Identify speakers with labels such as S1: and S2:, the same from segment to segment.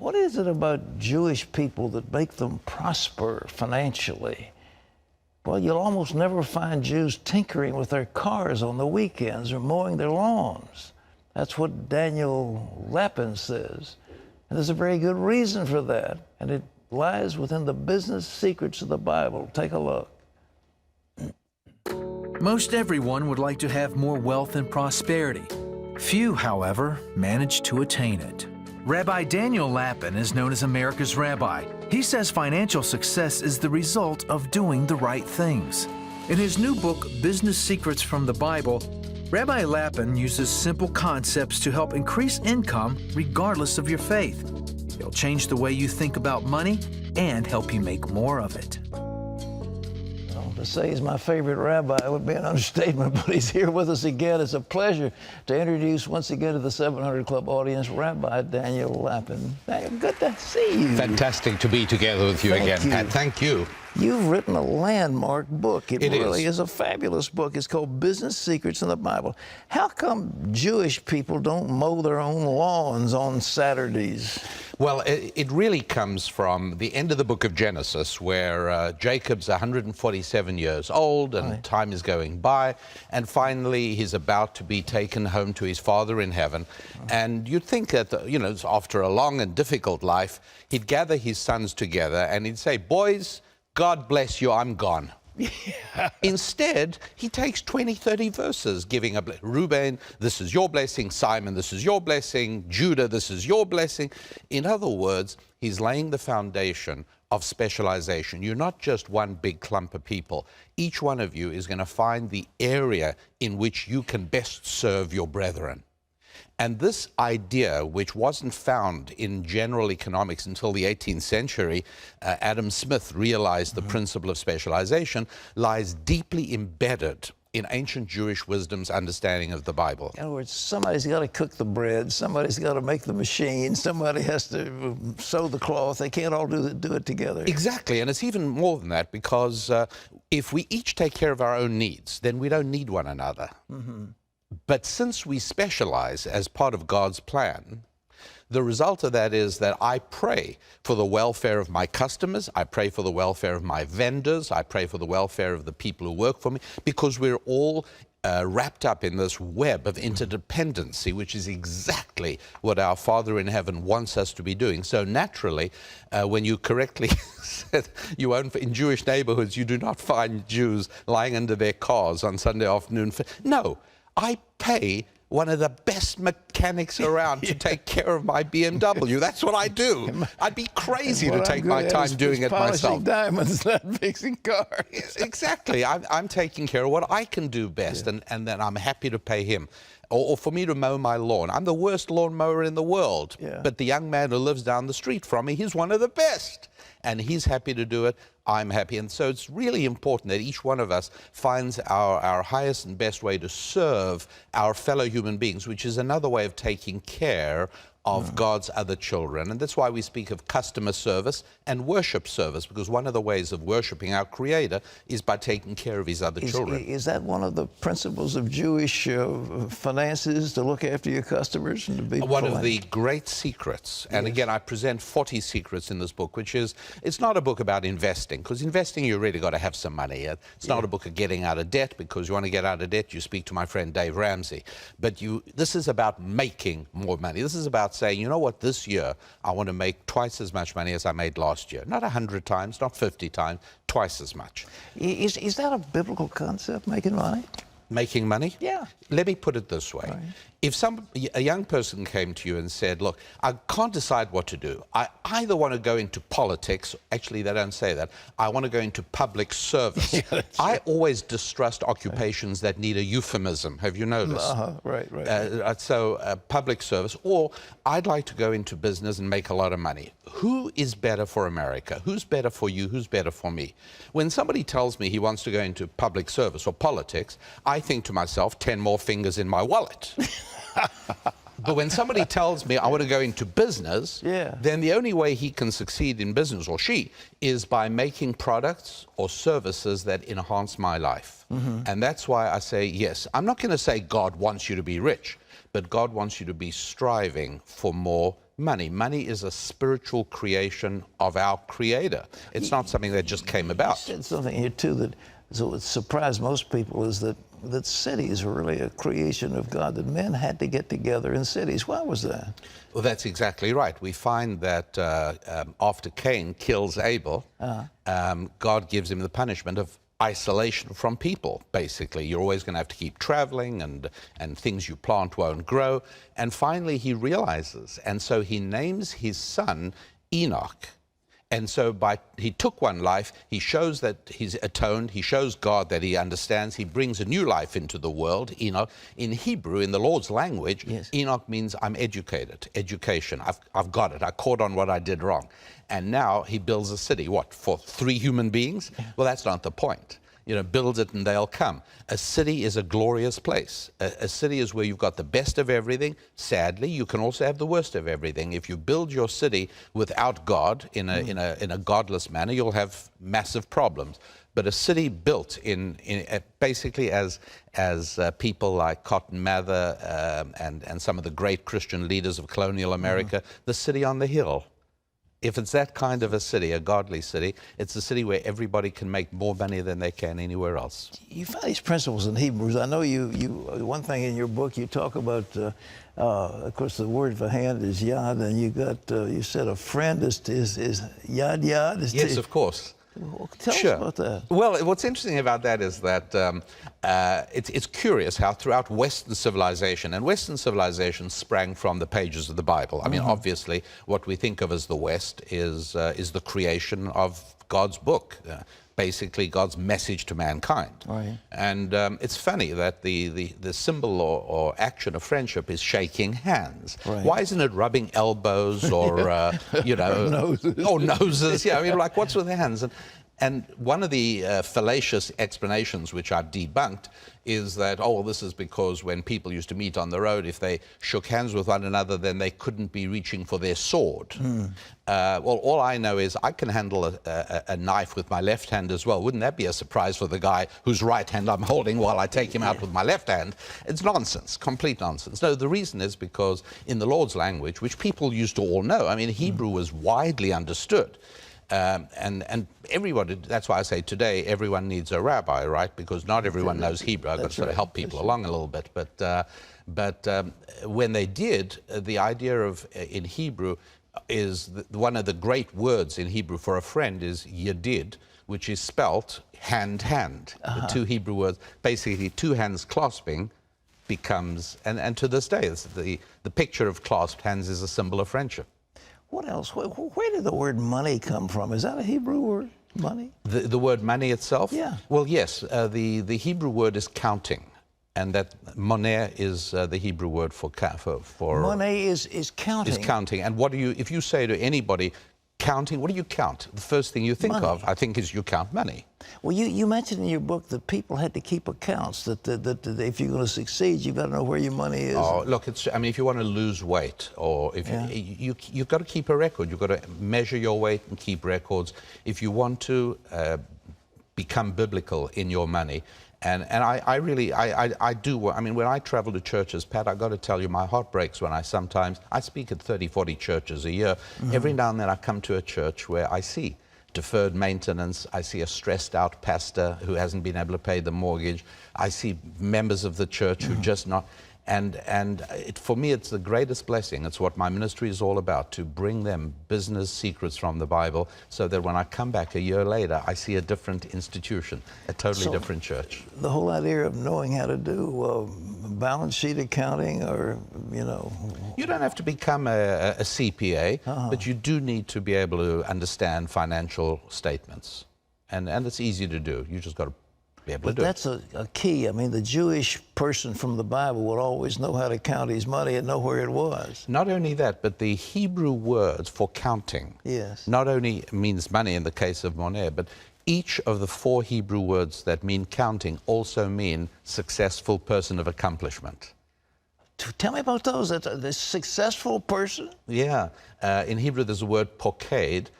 S1: What is it about Jewish people that make them prosper financially? Well, you'll almost never find Jews tinkering with their cars on the weekends or mowing their lawns. That's what Daniel Lapin says. And there's a very good reason for that. And it lies within the business secrets of the Bible. Take a look.
S2: Most everyone would like to have more wealth and prosperity. Few, however, manage to attain it. Rabbi Daniel Lapin is known as America's rabbi. He says financial success is the result of doing the right things. In his new book, Business Secrets from the Bible, Rabbi Lapin uses simple concepts to help increase income regardless of your faith. He'll change the way you think about money and help you make more of it.
S1: To say he's my favorite rabbi would be an understatement, but he's here with us again. It's a pleasure to introduce once again to the 700 Club audience, Rabbi Daniel Lapin. Daniel, good to see you.
S3: Fantastic to be together with you again, Pat. Thank you.
S1: You've written a landmark book. It really is a fabulous book. It's called Business Secrets in the Bible. How come Jewish people don't mow their own lawns on Saturdays?
S3: Well, it really comes from the end of the book of Genesis, where Jacob's 147 years old and time is going by, and finally he's about to be taken home to his Father in heaven. And you'd think that, after a long and difficult life, he'd gather his sons together and he'd say, "Boys, God bless you, I'm gone." Yeah. Instead, he takes 20, 30 verses giving a Reuben, this is your blessing. Simon, this is your blessing. Judah, this is your blessing. In other words, he's laying the foundation of specialization. You're not just one big clump of people. Each one of you is going to find the area in which you can best serve your brethren. And this idea, which wasn't found in general economics until the 18th century, Adam Smith realized the principle of specialization, lies deeply embedded in ancient Jewish wisdom's understanding of the Bible.
S1: In other words, somebody's got to cook the bread, somebody's got to make the machine, somebody has to sew the cloth. They can't all do it together.
S3: Exactly, and it's even more than that, because if we each take care of our own needs, then we don't need one another. But since we specialize as part of God's plan, the result of that is that I pray for the welfare of my customers, I pray for the welfare of my vendors, I pray for the welfare of the people who work for me, because we're all wrapped up in this web of interdependency, which is exactly what our Father in heaven wants us to be doing. So naturally, when you correctly said in Jewish neighborhoods, you do not find Jews lying under their cars on Sunday afternoon. No. I pay one of the best mechanics around to take care of my BMW. That's what I do. I'd be crazy to take my time doing it myself.
S1: Polishing diamonds, not fixing cars.
S3: Exactly. I'm taking care of what I can do best, and then I'm happy to pay him. Or for me to mow my lawn. I'm the worst lawn mower in the world, but the young man who lives down the street from me, he's one of the best. And he's happy to do it, I'm happy. And so it's really important that each one of us finds our highest and best way to serve our fellow human beings, which is another way of taking care of God's other children. And that's why we speak of customer service and worship service, because one of the ways of worshiping our Creator is by taking care of his other children.
S1: Is that one of the principles of Jewish finances, to look after your customers and to be
S3: one of the great secrets? And again, I present 40 secrets in this book, which is, it's not a book about investing, because investing, you really got to have some money. It's not a book of getting out of debt, because you want to get out of debt, you speak to my friend Dave Ramsey. But this is about making more money. This is about saying, you know what, this year I want to make twice as much money as I made last year. Not 100 times, not 50 times, twice as much.
S1: Is that a biblical concept, making money?
S3: Making money?
S1: Yeah.
S3: Let me put it this way. If a young person came to you and said, look, I can't decide what to do. I either want to go into politics, actually they don't say that, I want to go into public service. I always distrust occupations that need a euphemism. Have you noticed?
S1: Right.
S3: Public service, or I'd like to go into business and make a lot of money. Who is better for America? Who's better for you? Who's better for me? When somebody tells me he wants to go into public service or politics, I think to myself, 10 more fingers in my wallet. But when somebody tells me I want to go into business, then the only way he can succeed in business, or she, is by making products or services that enhance my life. And that's why I say, yes, I'm not going to say God wants you to be rich, but God wants you to be striving for more money. Money is a spiritual creation of our Creator. It's not something that just came about.
S1: You said something here, too, that so it surprised most people is that cities are really a creation of God, that men had to get together in cities. Why was that?
S3: Well, that's exactly right. We find that after Cain kills Abel, God gives him the punishment of isolation from people, basically. You're always going to have to keep traveling, and things you plant won't grow. And finally he realizes, and so he names his son Enoch. And so he took one life, he shows that he's atoned, he shows God that he understands, he brings a new life into the world, Enoch. In Hebrew, in the Lord's language, yes, Enoch means I'm educated, education, I've got it, I caught on what I did wrong. And now he builds a city, what, for 3 human beings? Well, that's not the point. You know, build it and they'll come. A city is a glorious place. A city is where you've got the best of everything. Sadly, you can also have the worst of everything. If you build your city without God in a godless manner, you'll have massive problems. But a city built basically as people like Cotton Mather and some of the great Christian leaders of colonial America, the city on the hill. If it's that kind of a city, a godly city, it's a city where everybody can make more money than they can anywhere else.
S1: You find these principles in Hebrews. I know one thing in your book, you talk about, of course, the word for hand is yad, and you said a friend is yad yad.
S3: Yes, of course.
S1: Well, tell us about that.
S3: Well, what's interesting about that is that it's curious how throughout Western civilization, and Western civilization sprang from the pages of the Bible. I mean, obviously, what we think of as the West is the creation of God's book, basically God's message to mankind. Right. And it's funny that the symbol or action of friendship is shaking hands. Right. Why isn't it rubbing elbows or, you know,
S1: noses.
S3: Or noses? Yeah, I mean, like, what's with hands? And one of the fallacious explanations which I've debunked is that, oh, well, this is because when people used to meet on the road, if they shook hands with one another, then they couldn't be reaching for their sword. Well, all I know is I can handle a knife with my left hand as well. Wouldn't that be a surprise for the guy whose right hand I'm holding while I take him out with my left hand? It's nonsense, complete nonsense. No, the reason is because in the Lord's language, which people used to all know, I mean, Hebrew was widely understood. And everybody, that's why I say today everyone needs a rabbi, right? Because not everyone knows Hebrew. I've got to sort of help people along a little bit. But when they did, the idea of, in Hebrew, is one of the great words in Hebrew for a friend is yedid, which is spelt hand. The 2 Hebrew words, basically 2 hands clasping becomes, and to this day, the picture of clasped hands is a symbol of friendship.
S1: What else? Where did the word money come from? Is that a Hebrew word, money?
S3: The word money itself?
S1: Yeah.
S3: Well, yes. The Hebrew word is counting, and that money is the Hebrew word for
S1: money is counting.
S3: Is counting. And what do you? If you say to anybody, counting, what do you count? The first thing you think of, I think, is you count money.
S1: Well, you mentioned in your book that people had to keep accounts, that if you're going to succeed, you've got to know where your money is.
S3: Oh, look, I mean, if you want to lose weight, or if you've got to keep a record. You've got to measure your weight and keep records. If you want to become biblical in your money, and I do. I mean, when I travel to churches, Pat, I've got to tell you, my heart breaks when I speak at 30, 40 churches a year. Every now and then I come to a church where I see deferred maintenance. I see a stressed out pastor who hasn't been able to pay the mortgage. I see members of the church who just not. And for me, it's the greatest blessing. It's what my ministry is all about, to bring them business secrets from the Bible, so that when I come back a year later, I see a different institution, a totally different church.
S1: The whole idea of knowing how to do balance sheet accounting, or, you know...
S3: You don't have to become a CPA, but you do need to be able to understand financial statements. And it's easy to do. You just got to be able to do it.
S1: That's a key. I mean, the Jewish person from the Bible would always know how to count his money and know where it was.
S3: Not only that, but the Hebrew words for counting not only means money in the case of money, but each of the 4 Hebrew words that mean counting also mean successful person of accomplishment.
S1: Tell me about those. The successful person?
S3: Yeah. In Hebrew, there's a word poked,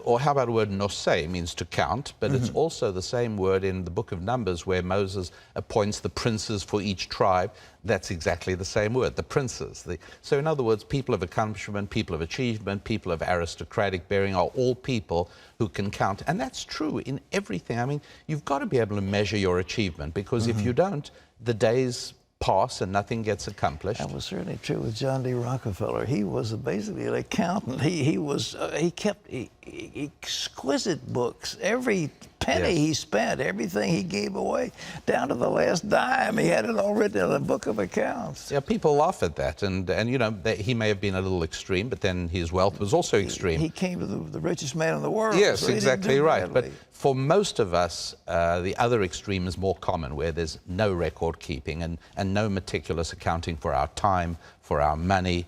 S3: Or how about the word noseh, means to count, but it's also the same word in the book of Numbers where Moses appoints the princes for each tribe. That's exactly the same word, the princes. So in other words, people of accomplishment, people of achievement, people of aristocratic bearing are all people who can count. And that's true in everything. I mean, you've got to be able to measure your achievement, because if you don't, the days pass and nothing gets accomplished.
S1: That was certainly true with John D. Rockefeller. He was basically an accountant. He kept exquisite books. Every penny he spent, everything he gave away, down to the last dime, he had it all written in a book of accounts.
S3: Yeah, people laugh at that, and you know, he may have been a little extreme, but then his wealth was also extreme.
S1: He came to the richest man in the world.
S3: Yes,
S1: so
S3: exactly right.
S1: Badly.
S3: But for most of us, the other extreme is more common, where there's no record keeping and no meticulous accounting for our time, for our money,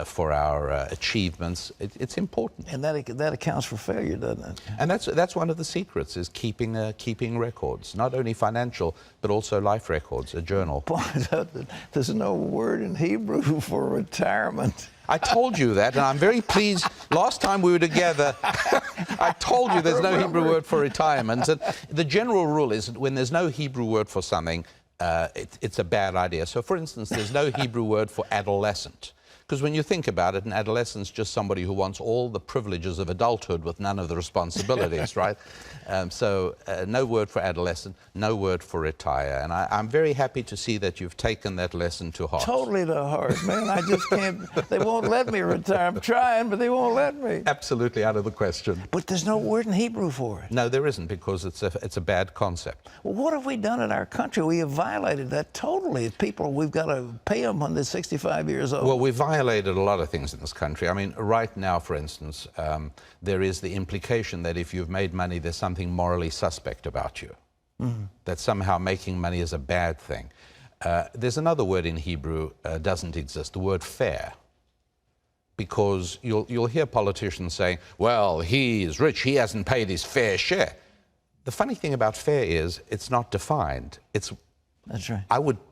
S3: for our achievements. It's important.
S1: And that accounts for failure, doesn't it?
S3: And that's one of the secrets, is keeping records, not only financial, but also life records, a journal.
S1: Point out that there's no word in Hebrew for retirement.
S3: I told you that, and I'm very pleased. Last time we were together, I told you there's no Hebrew word for retirement. And the general rule is that when there's no Hebrew word for something, it's a bad idea. So, for instance, there's no Hebrew word for adolescent. Because when you think about it, an adolescent's just somebody who wants all the privileges of adulthood with none of the responsibilities, right? So no word for adolescent, no word for retire. And I'm very happy to see that you've taken that lesson to heart.
S1: Totally to heart, man. I just can't, they won't let me retire. I'm trying, but they won't let me.
S3: Absolutely out of the question.
S1: But there's no word in Hebrew for it.
S3: No, there isn't, because it's a bad concept.
S1: Well, what have we done in our country? We have violated that totally. People, we've got to pay them when they're 65 years old.
S3: Well, we violated a lot of things in this country. I mean, right now, for instance, there is the implication that if you've made money, there's something morally suspect about you. That somehow making money is a bad thing. There's another word in Hebrew doesn't exist, the word fair. Because you'll hear politicians saying, well, he is rich, he hasn't paid his fair share. The funny thing about fair is it's not defined.
S1: That's right.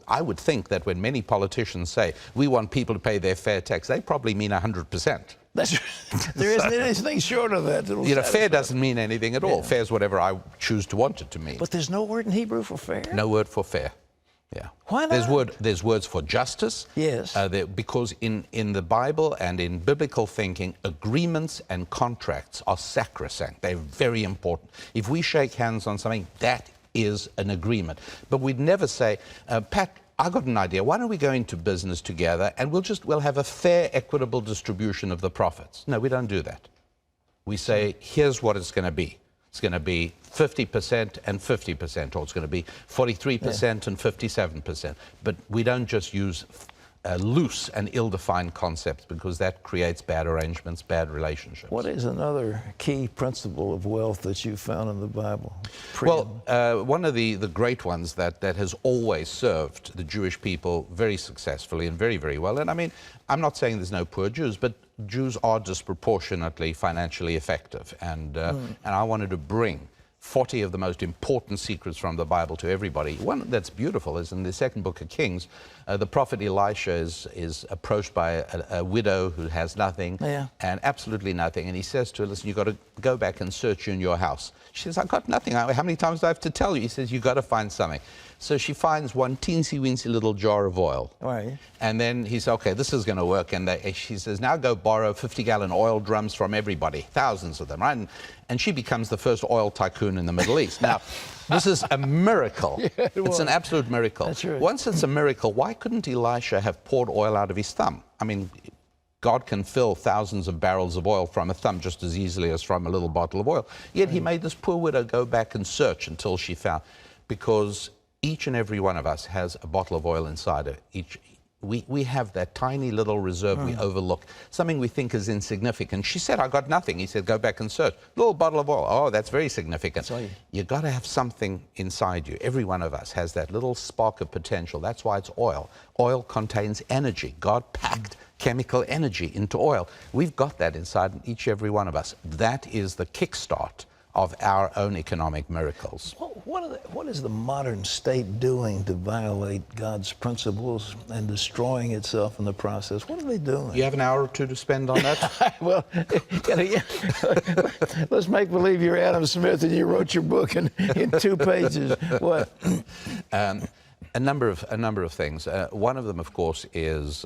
S3: I would think that when many politicians say, we want people to pay their fair tax, they probably mean 100%.
S1: That's right. There isn't anything short of that.
S3: You know, fair doesn't mean anything at all. Fair is whatever I choose to want it to mean.
S1: But there's no word in Hebrew for fair?
S3: No word for fair. Yeah.
S1: Why not?
S3: There's words for justice.
S1: Yes.
S3: Because in the Bible and in biblical thinking, agreements and contracts are sacrosanct. They're very important. If we shake hands on something, that is an agreement. But we'd never say, Pat, I got an idea. Why don't we go into business together and we'll have a fair, equitable distribution of the profits? No, we don't do that. We say, here's what it's going to be. It's going to be 50% and 50%, or it's going to be 43% and 57%. But we don't just use loose and ill-defined concepts, because that creates bad arrangements, bad relationships.
S1: What is another key principle of wealth that you found in the Bible?
S3: Well, one of the great ones that has always served the Jewish people very successfully and very, very well, and I mean, I'm not saying there's no poor Jews, but Jews are disproportionately financially effective, and I wanted to bring 40 of the most important secrets from the Bible to everybody. One that's beautiful is in the second book of Kings. The prophet Elisha is approached by a widow who has nothing, and absolutely nothing. And he says to her, listen, you've got to go back and search in your house. She says, I've got nothing. How many times do I have to tell you? He says, you've got to find something. So she finds one teensy-weensy little jar of oil.
S1: Right.
S3: And then he says, okay, this is going to work. And she says, now go borrow 50-gallon oil drums from everybody, thousands of them, right? And she becomes the first oil tycoon in the Middle East. Now, this is a miracle. Yeah, it's an absolute miracle.
S1: That's right.
S3: Once it's a miracle, why couldn't Elisha have poured oil out of his thumb? I mean, God can fill thousands of barrels of oil from a thumb just as easily as from a little bottle of oil. Yet he made this poor widow go back and search until she found, because each and every one of us has a bottle of oil inside her. We have that tiny little reserve we overlook, something we think is insignificant. She said, I got nothing. He said, go back and search. Little bottle of oil. Oh, that's very significant. You got to have something inside you. Every one of us has that little spark of potential. That's why it's oil. Oil contains energy. God packed chemical energy into oil. We've got that inside each and every one of us. That is the kickstart of our own economic miracles.
S1: What is the modern state doing to violate God's principles and destroying itself in the process? What are they doing?
S3: You have an hour or two to spend on that?
S1: Well, let's make believe you're Adam Smith and you wrote your book in 2 pages. What?
S3: A number of things. One of them, of course, is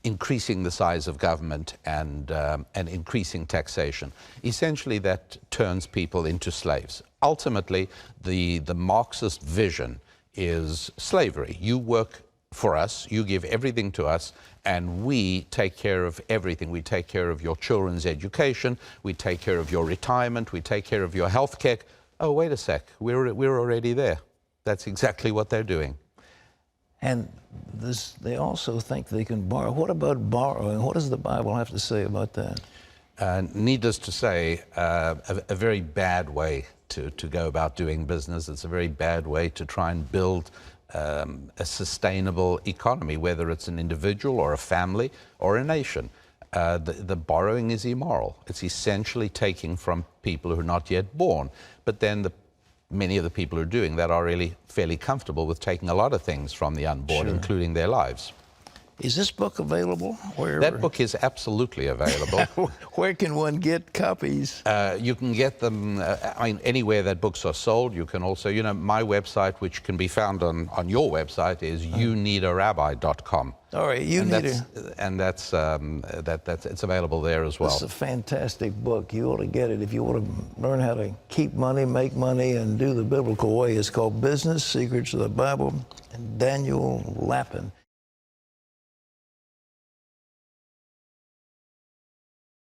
S3: increasing the size of government and increasing taxation. Essentially, that turns people into slaves. Ultimately, the Marxist vision is slavery. You work for us, you give everything to us, and we take care of everything. We take care of your children's education, we take care of your retirement, we take care of your health care. Oh, wait a sec, we're already there. That's exactly what they're doing.
S1: And they also think they can borrow. What about borrowing? What does the Bible have to say about that?
S3: Needless to say, a very bad way to go about doing business. It's a very bad way to try and build a sustainable economy, whether it's an individual or a family or a nation. The borrowing is immoral. It's essentially taking from people who are not yet born. But then many of the people who are doing that are really fairly comfortable with taking a lot of things from the unborn,
S1: sure,
S3: including their lives.
S1: Is this book available? Wherever?
S3: That book is absolutely available.
S1: Where can one get copies?
S3: You can get them anywhere that books are sold. You can also, my website, which can be found on your website, is youneedarabbi.com.
S1: All right,
S3: it's available there as well.
S1: It's a fantastic book. You ought to get it if you want to learn how to keep money, make money, and do the biblical way. It's called Business Secrets of the Bible, and Daniel Lapin.